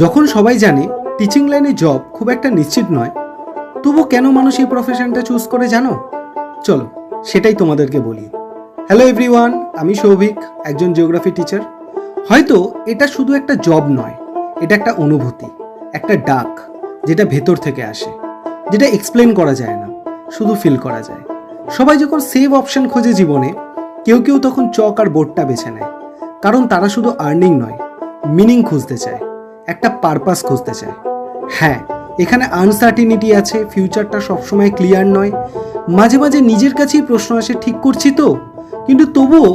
যখন সবাই জানে টিচিং লাইনে জব খুব একটা নিশ্চিত নয়, তবু কেন মানুষ এই প্রফেশনটা চুজ করে জানো? চলো সেটাই তোমাদেরকে বলি। হ্যালো এভরিওয়ান, আমি সৌভিক, একজন জিওগ্রাফি টিচার। হয়তো এটা শুধু একটা জব নয়, এটা একটা অনুভূতি, একটা ডাক, যেটা ভেতর থেকে আসে, যেটা এক্সপ্লেন করা যায় না, শুধু ফিল করা যায়। সবাই যখন সেভ অপশন খোঁজে জীবনে, কেউ কেউ তখন চক আর বোর্ডটা বেছে নেয়, কারণ তারা শুধু আর্নিং নয়, মিনিং খুঁজতে চায়, একটা পারপাস খুঁজতে চায়। হ্যাঁ, এখানে আনসার্টিনিটি আছে, ফিউচারটা সবসময় ক্লিয়ার নয়, মাঝে মাঝে নিজের কাছেই প্রশ্ন আসে ঠিক করছি তো, কিন্তু তবুও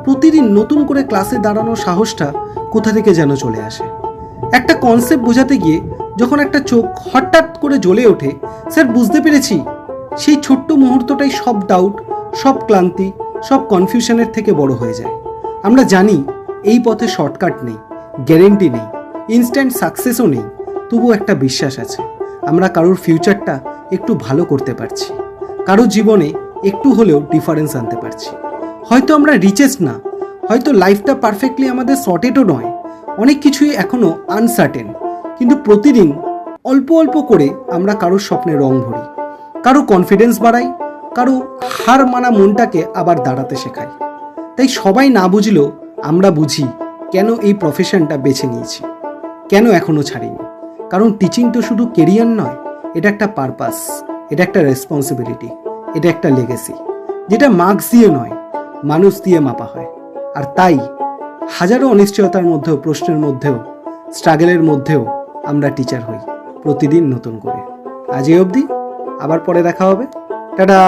প্রতিদিন নতুন করে ক্লাসে দাঁড়ানোর সাহসটা কোথা থেকে যেন চলে আসে। একটা কনসেপ্ট বোঝাতে গিয়ে যখন একটা চোখ হঠাৎ করে জ্বলে ওঠে, স্যার বুঝতে পেরেছি, সেই ছোট্ট মুহূর্তটাই সব ডাউট, সব ক্লান্তি, সব কনফিউশনের থেকে বড় হয়ে যায়। আমরা জানি এই পথে শর্টকাট নেই, গ্যারেন্টি নেই, ইনস্ট্যান্ট সাকসেসও নেই, তবু একটা বিশ্বাস আছে, আমরা কারোর ফিউচারটা একটু ভালো করতে পারছি, কারোর জীবনে একটু হলেও ডিফারেন্স আনতে পারছি। হয়তো আমরা রিচেস্ট না, হয়তো লাইফটা পারফেক্টলি আমাদের সর্টেডও নয়, অনেক কিছুই এখনও আনসার্টেন, কিন্তু প্রতিদিন অল্প অল্প করে আমরা কারোর স্বপ্নে রং ভরি, কারো কনফিডেন্স বাড়াই, কারো হার মানা মনটাকে আবার দাঁড়াতে শেখাই। তাই সবাই না বুঝলেও আমরা বুঝি কেন এই প্রফেশনটা বেছে নিয়েছি, কেন এখনও ছাড়িনি। কারণ টিচিং তো শুধু কেরিয়ার নয়, এটা একটা পারপাস, এটা একটা রেসপন্সিবিলিটি, এটা একটা লেগেসি, যেটা মার্কস দিয়ে নয়, মানুষ দিয়ে মাপা হয়। আর তাই হাজারো অনিশ্চয়তার মধ্যেও, প্রশ্নের মধ্যেও, স্ট্রাগলের মধ্যেও আমরা টিচার হই প্রতিদিন নতুন করে। আজ এই অবধি, আবার পরে দেখা হবে। টাটা।